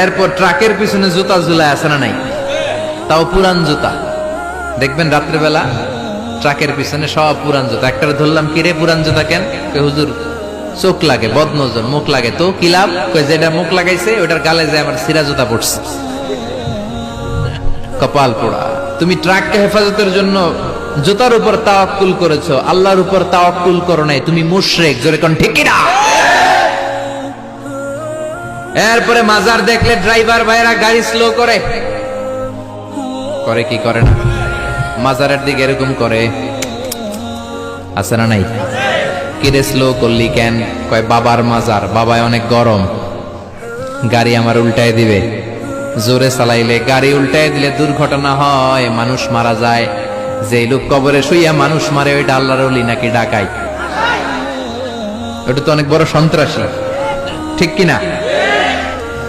এরপর ট্রাকের পিছনে জুতা ঝুলায় আছে না নাই, তাও পুরান জুতা। দেখবেন রাত্রেবেলা ট্রাকের পিছনে সব পুরান জুতা। একটা ধরলাম, কিরে পুরান জুতা কেন? হুজুর চোখ লাগে, বদনজর, মুখ লাগে। তো কি লাভ? যেটা মুখ লাগাইছে ওটার গালে যায় আমার সিরা জুতা পড়ছে। কপাল পোড়া। তুমি ট্রাককে হেফাজতের জন্য জুতার উপর তাওয়াক্কুল করেছো, আল্লাহর উপর তাওয়াক্কুল করো নাই, তুমি মুশরিক। জোরে কোন ঠিক না? এরপরে মাজার দেখলে ড্রাইভার ভাইরা গাড়ি স্লো করে কি করে না? মাজারের দিকে এরকম করে, আছে না নাই? কিরে স্লো করলি কেন? কয় বাবার মাজার, বাবায় অনেক গরম, গাড়ি আমার উল্টায় দিবে। জোরে চালাইলে গাড়ি উল্টায় দিলে দুর্ঘটনা হয়, মানুষ মারা যায়। যে লোক কবরে শুইয়া মানুষ মারে ওইটা আল্লাহর ওলি নাকি ডাকাই? ওটা তো অনেক বড় সন্ত্রাসী, ঠিক কিনা?